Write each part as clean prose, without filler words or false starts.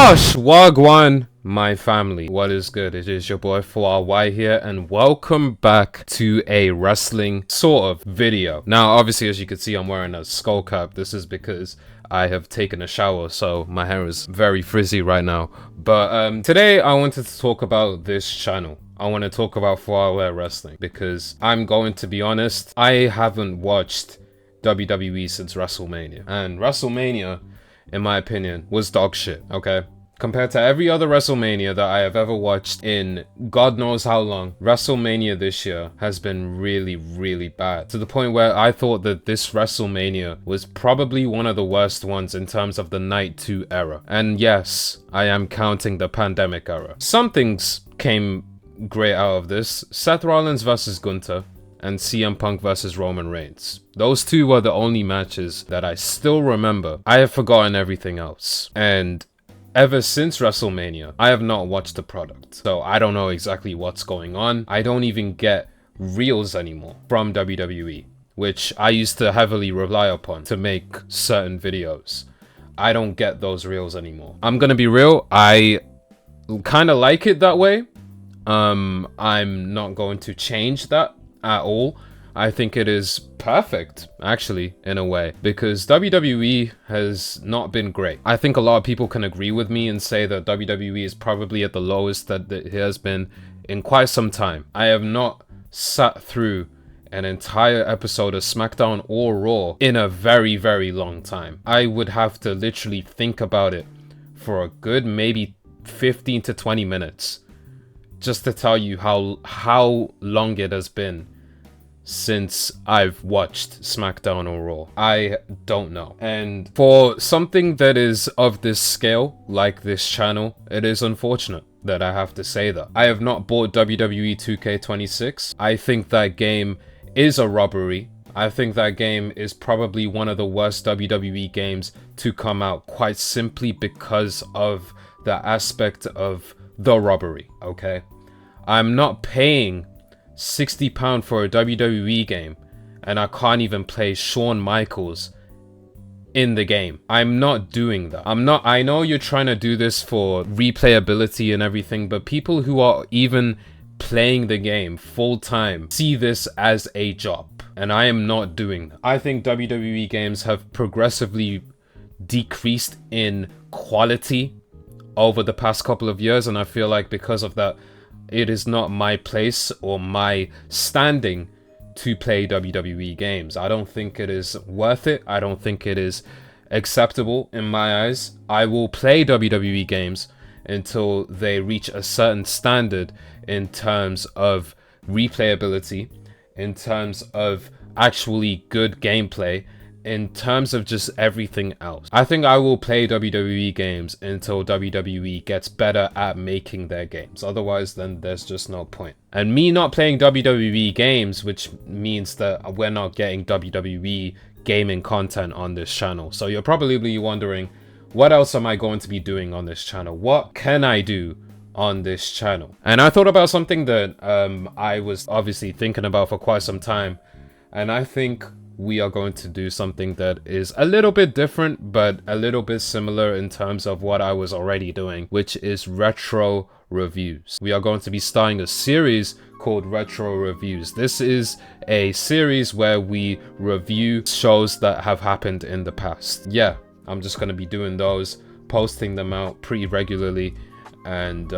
Gosh, Wagwan, my family. What is good? It is your boy 4RY here, and welcome back to a wrestling sort of video. Now, obviously, as you can see, I'm wearing a skull cap. This is because I have taken a shower, so my hair is very frizzy right now. But today, I wanted to talk about this channel. I want to talk about 4RY Wrestling because I'm going to be honest, I haven't watched WWE since WrestleMania. And WrestleMania, in my opinion, was dog shit, okay? Compared to every other WrestleMania that I have ever watched in God knows how long, WrestleMania this year has been really bad. To the point where I thought that this WrestleMania was probably one of the worst ones in terms of the Night 2 era. And yes, I am counting the pandemic era. Some things came great out of this. Seth Rollins versus Gunther and CM Punk versus Roman Reigns. Those two were the only matches that I still remember. I have forgotten everything else. And ever since WrestleMania, I have not watched the product. So I don't know exactly what's going on. I don't even get reels anymore from WWE, which I used to heavily rely upon to make certain videos. I don't get those reels anymore. I'm gonna be real, I kind of like it that way. I'm not going to change that at all. I think it is perfect, actually, in a way, because WWE has not been great. I think a lot of people can agree with me and say that WWE is probably at the lowest that it has been in quite some time. I have not sat through an entire episode of SmackDown or Raw in a very long time. I would have to literally think about it for a good maybe 15 to 20 minutes just to tell you how long it has been since I've watched SmackDown or Raw. I don't know. And for something that is of this scale, like this channel, it is unfortunate that I have to say that. I have not bought WWE 2K26. I think that game is a robbery. I think that game is probably one of the worst WWE games to come out, quite simply because of the aspect of the robbery, okay? I'm not paying £60 for a WWE game and I can't even play Shawn Michaels in the game. I'm not doing that. I know you're trying to do this for replayability and everything, but people who are even playing the game full time see this as a job, and I am not doing that. I think WWE games have progressively decreased in quality over the past couple of years, and I feel like because of that, it is not my place or my standing to play WWE games. I don't think it is worth it. I don't think it is acceptable in my eyes. I will play WWE games until they reach a certain standard in terms of replayability, in terms of actually good gameplay, in terms of just everything else. I think I will play WWE games until WWE gets better at making their games. Otherwise, then there's just no point. And me not playing WWE games, which means that we're not getting WWE gaming content on this channel. So you're probably wondering, what else am I going to be doing on this channel? What can I do on this channel? And I thought about something that I was obviously thinking about for quite some time. And I think we are going to do something that is a little bit different, but a little bit similar in terms of what I was already doing, which is retro reviews. We are going to be starting a series called Retro Reviews. This is a series where we review shows that have happened in the past. Yeah, I'm just going to be doing those, posting them out pretty regularly, and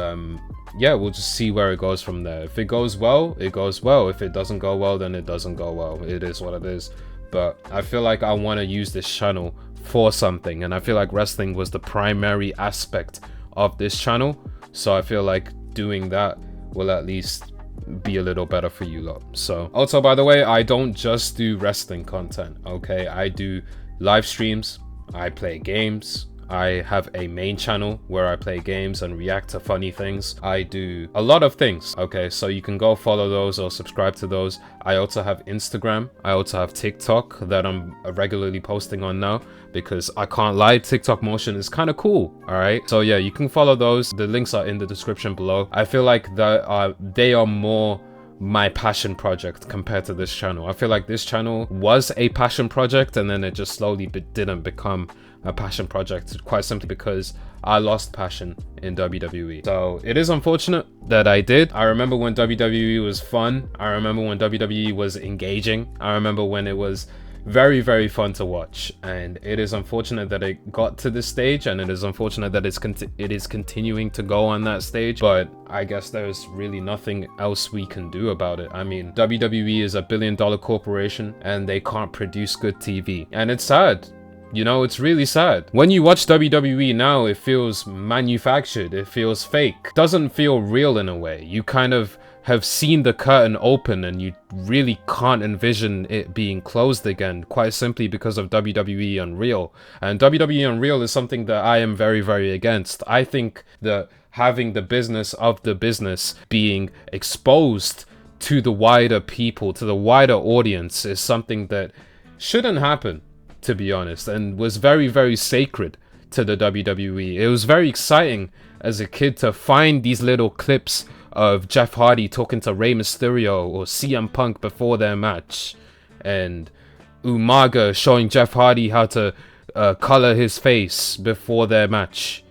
yeah, we'll just see where it goes from there. If it goes well, it goes well. If it doesn't go well, then it doesn't go well. It is what it is. But I feel like I want to use this channel for something, and I feel like wrestling was the primary aspect of this channel, so I feel like doing that will at least be a little better for you lot. So also, by the way, I don't just do wrestling content, okay? I do live streams, I play games, I have a main channel where I play games and react to funny things. I do a lot of things, okay? So you can go follow those or subscribe to those. I also have Instagram. I also have TikTok that I'm regularly posting on now, because I can't lie, TikTok motion is kind of cool, all right? So yeah, you can follow those. The links are in the description below. I feel like that they are more my passion project compared to this channel. I feel like this channel was a passion project and then it just slowly didn't become a passion project, quite simply because I lost passion in WWE. So it is unfortunate that I did. I remember when WWE was fun. I remember when WWE was engaging. I remember when it was very, very fun to watch, and it is unfortunate that it got to this stage, and it is unfortunate that it is continuing to go on that stage, but I guess there's really nothing else we can do about it. I mean, WWE is a billion-dollar corporation and they can't produce good TV, and it's sad. You know, it's really sad. When you watch WWE now, it feels manufactured, it feels fake. It doesn't feel real in a way. You kind of have seen the curtain open and you really can't envision it being closed again, quite simply because of WWE Unreal. And WWE Unreal is something that I am very, very against. I think that having the business of the business being exposed to the wider people, to the wider audience, is something that shouldn't happen, to be honest, and was very, very sacred to the WWE. It was very exciting as a kid to find these little clips of Jeff Hardy talking to Rey Mysterio or CM Punk before their match, and Umaga showing Jeff Hardy how to color his face before their match,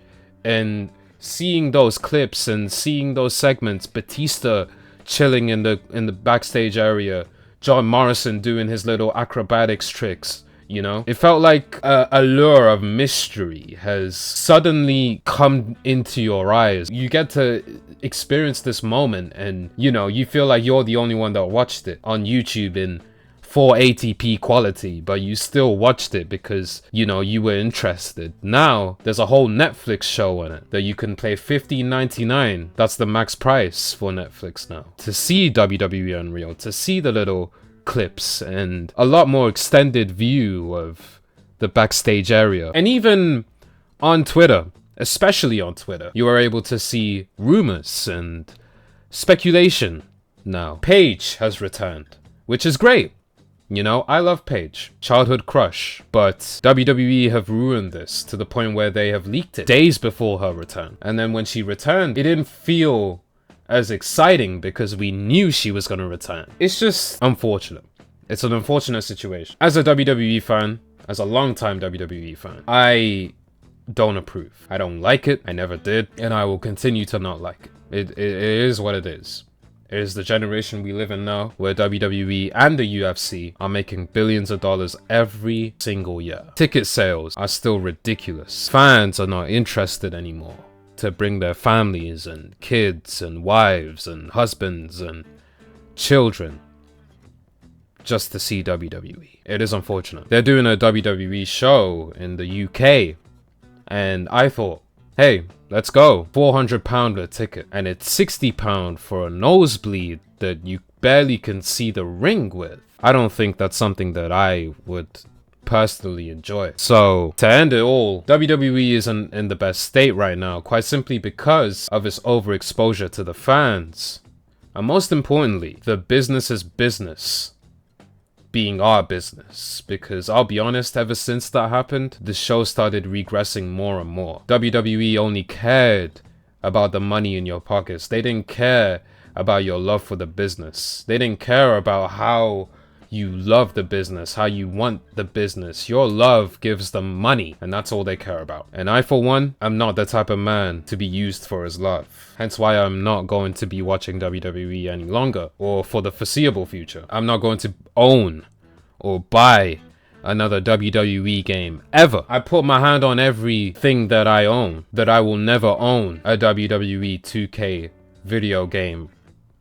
and seeing those clips and seeing those segments, Batista chilling in the backstage area, John Morrison doing his little acrobatics tricks. You know, it felt like a lure of mystery has suddenly come into your eyes. You get to experience this moment, and you know, you feel like you're the only one that watched it on YouTube in 480p quality, but you still watched it because, you know, you were interested. Now there's a whole Netflix show on it that you can pay $15.99. That's the max price for Netflix now, to see WWE Unreal, to see the little clips and a lot more extended view of the backstage area. And even on Twitter, especially on Twitter, you are able to see rumors and speculation now. Paige has returned, which is great. You know, I love Paige, childhood crush, but WWE have ruined this to the point where they have leaked it days before her return. And then when she returned, it didn't feel as exciting because we knew she was going to return. It's just unfortunate. It's an unfortunate situation. As a WWE fan, as a long-time WWE fan, I don't approve. I don't like it. I never did. And I will continue to not like it. It is what it is. It is the generation we live in now, where WWE and the UFC are making billions of dollars every single year. Ticket sales are still ridiculous. Fans are not interested anymore to bring their families and kids and wives and husbands and children just to see WWE. It is unfortunate. They're doing a WWE show in the UK, and I thought, hey, let's go. £400 a ticket, and it's £60 for a nosebleed that you barely can see the ring with. I don't think that's something that I would personally enjoy. So to end it all, WWE isn't in the best state right now, quite simply because of its overexposure to the fans, and most importantly, the business's business being our business. Because I'll be honest, ever since that happened, the show started regressing more and more. WWE only cared about the money in your pockets. They didn't care about your love for the business. They didn't care about how you love the business, how you want the business. Your love gives them money, and that's all they care about. And I, for one, am not the type of man to be used for his love. Hence why I'm not going to be watching WWE any longer, or for the foreseeable future. I'm not going to own or buy another WWE game ever. I put my hand on everything that I own, that I will never own a WWE 2K video game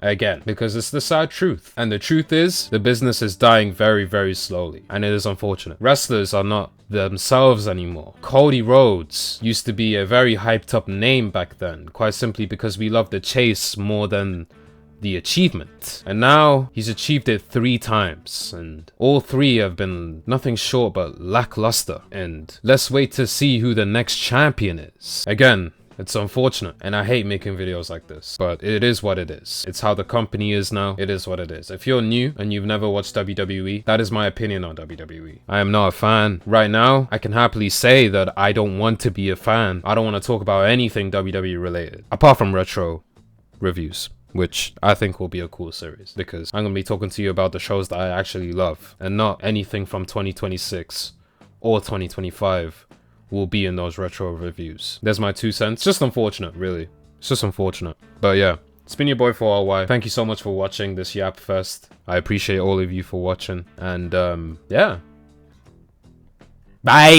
again, because it's the sad truth. And the truth is, the business is dying very, very slowly, and it is unfortunate. Wrestlers are not themselves anymore. Cody Rhodes used to be a very hyped up name back then, quite simply because we love the chase more than the achievement. And now he's achieved it 3 times, and all 3 have been nothing short but lackluster. And let's wait to see who the next champion is. Again, it's unfortunate, and I hate making videos like this, but it is what it is. It's how the company is now. It is what it is. If you're new and you've never watched WWE, that is my opinion on WWE. I am not a fan. Right now, I can happily say that I don't want to be a fan. I don't want to talk about anything WWE related, apart from retro reviews, which I think will be a cool series, because I'm going to be talking to you about the shows that I actually love, and not anything from 2026 or 2025 will be in those retro reviews. There's my 2 cents. Just unfortunate, really. It's just unfortunate. But yeah, it's been your boy for RY. Thank you so much for watching this Yap Fest. I appreciate all of you for watching. And yeah. Bye!